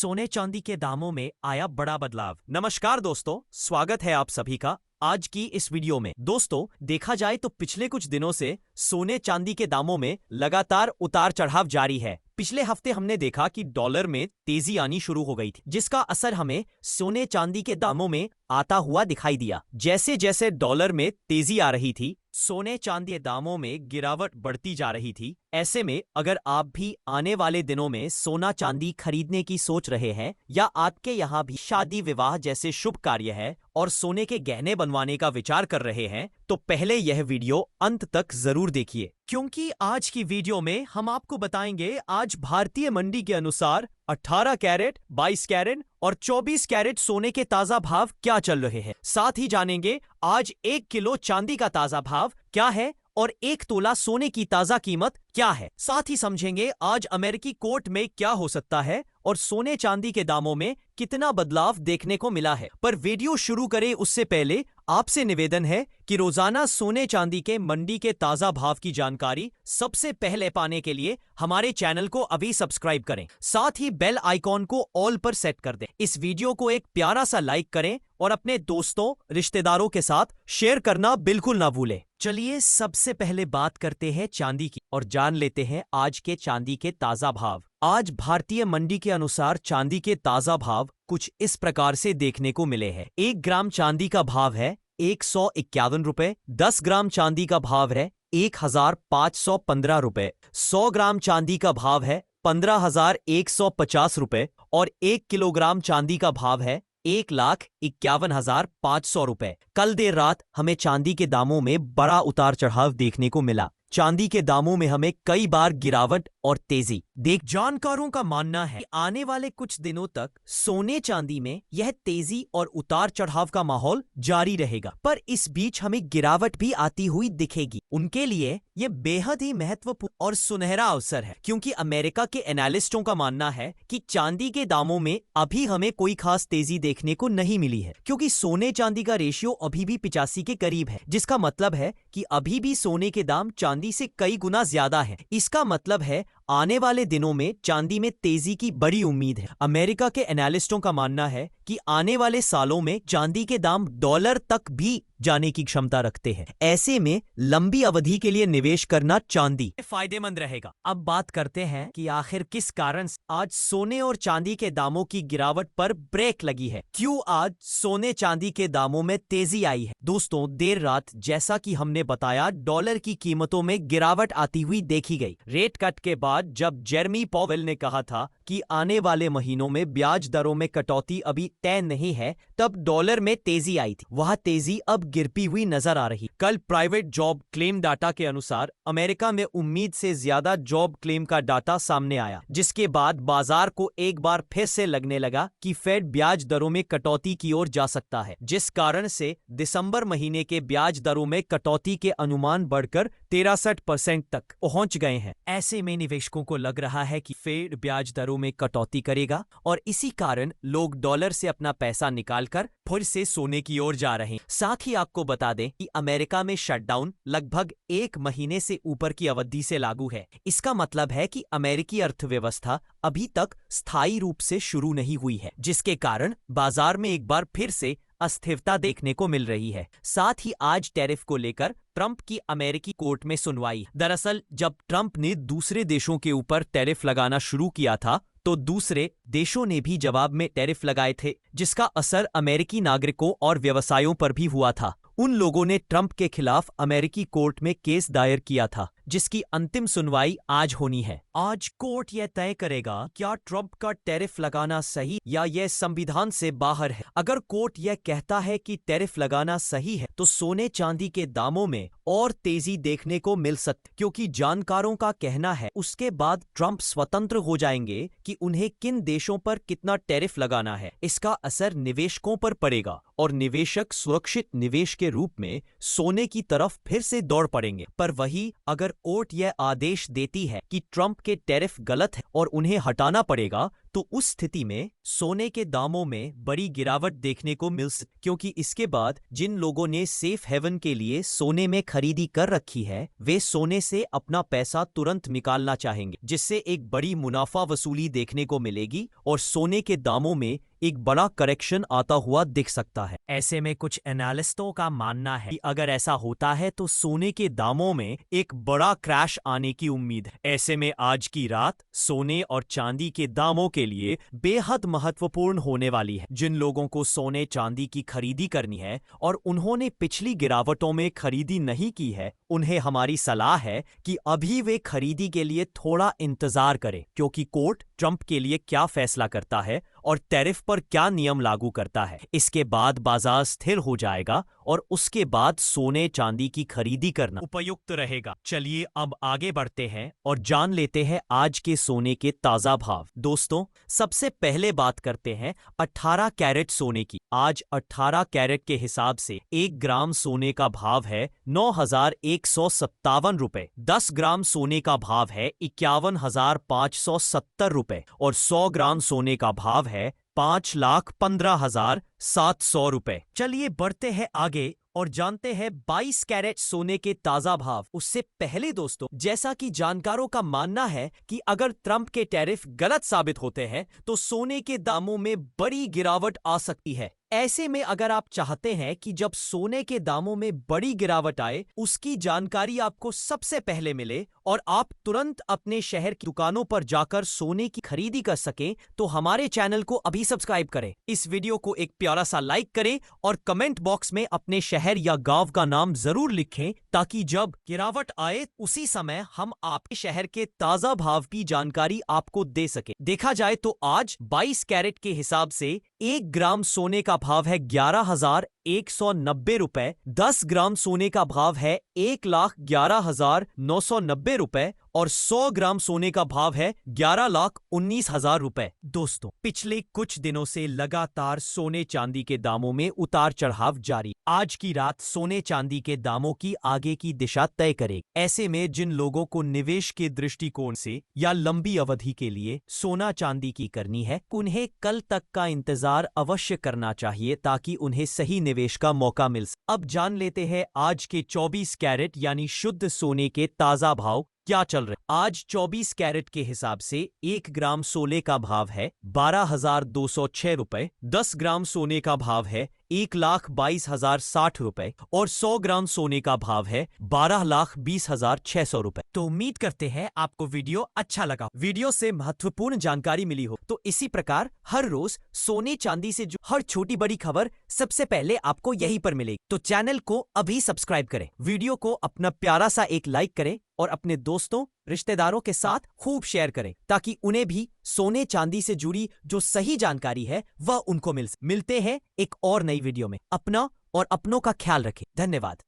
सोने चांदी के दामों में आया बड़ा बदलाव। नमस्कार दोस्तों, स्वागत है आप सभी का आज की इस वीडियो में। दोस्तों, देखा जाए तो पिछले कुछ दिनों से सोने चांदी के दामों में लगातार उतार चढ़ाव जारी है। पिछले हफ्ते हमने देखा कि डॉलर में तेजी आनी शुरू हो गई थी, जिसका असर हमें सोने चांदी के दामों में आता हुआ दिखाई दिया। जैसे जैसे डॉलर में तेजी आ रही थी, सोने चांदी के दामों में गिरावट बढ़ती जा रही थी। ऐसे में अगर आप भी आने वाले दिनों में सोना चांदी खरीदने की सोच रहे हैं या आपके यहाँ भी शादी विवाह जैसे शुभ कार्य है और सोने के गहने बनवाने का विचार कर रहे हैं, तो पहले यह वीडियो अंत तक जरूर देखिए, क्योंकि आज की वीडियो में हम आपको बताएंगे आज भारतीय मंडी के अनुसार 18 कैरेट, 22 कैरेट और 24 कैरेट सोने के ताजा भाव क्या चल रहे हैं। साथ ही जानेंगे आज 1 किलो चांदी का ताजा भाव क्या है और 1 तोला सोने की ताजा कीमत क्या है। साथ ही समझेंगे आज अमेरिकी कोर्ट में क्या हो सकता है और सोने चांदी के दामों में कितना बदलाव देखने को मिला है। पर वीडियो शुरू करें उससे पहले आपसे निवेदन है कि रोजाना सोने चांदी के मंडी के ताजा भाव की जानकारी सबसे पहले पाने के लिए हमारे चैनल को अभी सब्सक्राइब करें। साथ ही बेल आइकॉन को ऑल पर सेट कर दें। इस वीडियो को एक प्यारा सा लाइक करें और अपने दोस्तों रिश्तेदारों के साथ शेयर करना बिल्कुल ना भूलें। चलिए सबसे पहले बात करते हैं चांदी की और जान लेते हैं आज के चांदी के ताजा भाव। आज भारतीय मंडी के अनुसार चांदी के ताजा भाव कुछ इस प्रकार से देखने को मिले हैं। 1 ग्राम चांदी का भाव है 151 रुपए, 10 ग्राम चांदी का भाव है 1515 रुपए, 100 ग्राम चांदी का भाव है 15,150 रुपए और 1 किलोग्राम चांदी का भाव है 1,51,500 रुपए। कल देर रात हमें चांदी के दामों में बड़ा उतार चढ़ाव देखने को मिला। चांदी के दामों में हमें कई बार गिरावट और तेजी देख। जानकारों का मानना है कि आने वाले कुछ दिनों तक सोने चांदी में यह तेजी और उतार चढ़ाव का माहौल जारी रहेगा, पर इस बीच हमें गिरावट भी आती हुई दिखेगी। उनके लिए यह बेहद ही महत्वपूर्ण और सुनहरा अवसर है, क्योंकि अमेरिका के एनालिस्टों का मानना है कि चांदी के दामों में अभी हमें कोई खास तेजी देखने को नहीं मिली है, क्योंकि सोने चांदी का रेशियो अभी भी 85 के करीब है, जिसका मतलब है कि अभी भी सोने के दाम चांदी से कई गुना ज्यादा है। इसका मतलब है आने वाले दिनों में चांदी में तेजी की बड़ी उम्मीद है। अमेरिका के एनालिस्टों का मानना है कि आने वाले सालों में चांदी के दाम डॉलर तक भी जाने की क्षमता रखते हैं। ऐसे में लंबी अवधि के लिए निवेश करना चांदी फायदेमंद रहेगा। अब बात करते हैं कि आखिर किस कारण आज सोने और चांदी के दामों की गिरावट पर ब्रेक लगी है। क्यों आज सोने चांदी के दामों में तेजी आई है। दोस्तों, देर रात जैसा कि हमने बताया, डॉलर की कीमतों में गिरावट आती हुई देखी गई। रेट कट के बाद जब जेरेमी पॉवेल ने कहा था कि आने वाले महीनों में ब्याज दरों में कटौती अभी तय नहीं है, तब डॉलर में तेजी आई थी। वह तेजी अब गिरती हुई नजर आ रही। कल प्राइवेट जॉब क्लेम डाटा के अनुसार अमेरिका में उम्मीद से ज्यादा जॉब क्लेम का डाटा सामने आया, जिसके बाद बाजार को एक बार फिर से लगने लगा कि फेड ब्याज दरों में कटौती की ओर जा सकता है, जिस कारण से दिसंबर महीने के ब्याज दरों में कटौती के अनुमान बढ़कर 63% तक पहुंच गए हैं। ऐसे में निवेशकों को लग रहा है कि फेड ब्याज दरों में कटौती करेगा और इसी कारण लोग डॉलर से अपना पैसा निकालकर फिर से सोने की ओर जा रहे हैं। साथ ही आपको बता दें कि अमेरिका में शटडाउन लगभग 1 महीने से ऊपर की अवधि से लागू है। इसका मतलब है कि अमेरिकी अर्थव्यवस्था अभी तक स्थायी रूप से शुरू नहीं हुई है, जिसके कारण बाजार में एक बार फिर से अस्थिरता देखने को मिल रही है। साथ ही आज टैरिफ को लेकर ट्रंप की अमेरिकी कोर्ट में सुनवाई। दरअसल जब ट्रंप ने दूसरे देशों के ऊपर टैरिफ लगाना शुरू किया था, तो दूसरे देशों ने भी जवाब में टैरिफ लगाए थे, जिसका असर अमेरिकी नागरिकों और व्यवसायों पर भी हुआ था। उन लोगों ने ट्रंप के खिलाफ अमेरिकी कोर्ट में केस दायर किया था, जिसकी अंतिम सुनवाई आज होनी है। आज कोर्ट यह तय करेगा क्या ट्रंप का टैरिफ लगाना सही या यह संविधान से बाहर है। अगर कोर्ट यह कहता है कि टैरिफ लगाना सही है, तो सोने चांदी के दामों में और तेजी देखने को मिल सकती, क्योंकि जानकारों का कहना है उसके बाद ट्रंप स्वतंत्र हो जाएंगे कि उन्हें किन देशों पर कितना टैरिफ लगाना है। इसका असर निवेशकों पर पड़ेगा और निवेशक सुरक्षित निवेश के रूप में सोने की तरफ फिर से दौड़ पड़ेंगे। पर वही अगर कोर्ट यह आदेश देती है कि ट्रंप के टैरिफ गलत है और उन्हें हटाना पड़ेगा, तो उस स्थिति में सोने के दामों में बड़ी गिरावट देखने को मिल सकती, क्योंकि इसके बाद जिन लोगों ने सेफ हेवन के लिए सोने में खरीदी कर रखी है वे सोने से अपना पैसा तुरंत निकालना चाहेंगे, जिससे एक बड़ी मुनाफा वसूली देखने को मिलेगी और सोने के दामों में एक बड़ा करेक्शन आता हुआ दिख सकता है। ऐसे में कुछ एनालिस्टों का मानना है कि अगर ऐसा होता है तो सोने के दामों में एक बड़ा क्रैश आने की उम्मीद है। ऐसे में आज की रात सोने और चांदी के दामों के लिए बेहद महत्वपूर्ण होने वाली है। जिन लोगों को सोने चांदी की खरीदी करनी है और उन्होंने पिछली गिरावटों में खरीदी नहीं की है, उन्हें हमारी सलाह है कि अभी वे खरीदी के लिए थोड़ा इंतजार करें, क्योंकि कोर्ट ट्रंप के लिए क्या फैसला करता है और टैरिफ पर क्या नियम लागू करता है, इसके बाद बाजार स्थिर हो जाएगा और उसके बाद सोने चांदी की खरीदी करना उपयुक्त रहेगा। चलिए अब आगे बढ़ते हैं और जान लेते हैं आज के सोने के ताजा भाव। दोस्तों, सबसे पहले बात करते हैं 18 कैरेट सोने की। आज 18 कैरेट के हिसाब से 1 ग्राम सोने का भाव है 9,157 रुपए, 10 ग्राम सोने का भाव है 51,570 रुपए और 100 ग्राम सोने का भाव है 5,15,700 रुपए। चलिए बढ़ते हैं आगे और जानते हैं 22 कैरेट सोने के ताजा भाव। उससे पहले दोस्तों, जैसा कि जानकारों का मानना है कि अगर ट्रंप के टैरिफ गलत साबित होते हैं तो सोने के दामों में बड़ी गिरावट आ सकती है। ऐसे में अगर आप चाहते हैं कि जब सोने के दामों में बड़ी गिरावट आए उसकी जानकारी आपको सबसे पहले मिले और आप तुरंत अपने शहर की दुकानों पर जाकर सोने की खरीदी कर सकें, तो हमारे चैनल को अभी सब्सक्राइब करें, इस वीडियो को एक प्यारा सा लाइक करें और कमेंट बॉक्स में अपने शहर या गांव का नाम जरूर लिखें, ताकि जब गिरावट आए उसी समय हम आपके शहर के ताजा भाव की जानकारी आपको दे सके। देखा जाए तो आज 22 कैरेट के हिसाब से 1 ग्राम सोने का भाव है 11,190 रुपए, 10 ग्राम सोने का भाव है 1,11,990 रुपए और 100 ग्राम सोने का भाव है 11,19,000 रुपए। दोस्तों, पिछले कुछ दिनों से लगातार सोने चांदी के दामों में उतार चढ़ाव जारी। आज की रात सोने चांदी के दामों की आगे की दिशा तय करेगी। ऐसे में जिन लोगों को निवेश के दृष्टिकोण से या लंबी अवधि के लिए सोना चांदी की करनी है, उन्हें कल तक का इंतजार अवश्य करना चाहिए ताकि उन्हें सही निवेश का मौका मिल सके। अब जान लेते हैं आज के 24 कैरेट यानी शुद्ध सोने के ताजा भाव क्या चल रहे। आज 24 कैरेट के हिसाब से 1 ग्राम सोने का भाव है 12,206 रुपए, 10 ग्राम सोने का भाव है 1,22,060 रुपए और 100 ग्राम सोने का भाव है 12,20,600 रुपए। तो उम्मीद करते हैं आपको वीडियो अच्छा लगा, वीडियो से महत्वपूर्ण जानकारी मिली हो। तो इसी प्रकार हर रोज सोने चांदी से जो हर छोटी बड़ी खबर सबसे पहले आपको यहीं पर मिलेगी। तो चैनल को अभी सब्सक्राइब करें, वीडियो को अपना प्यारा सा एक लाइक करें और अपने दोस्तों रिश्तेदारों के साथ खूब शेयर करें, ताकि उन्हें भी सोने चांदी से जुड़ी जो सही जानकारी है वह उनको मिलते हैं एक और नई वीडियो में। अपना और अपनों का ख्याल रखें। धन्यवाद।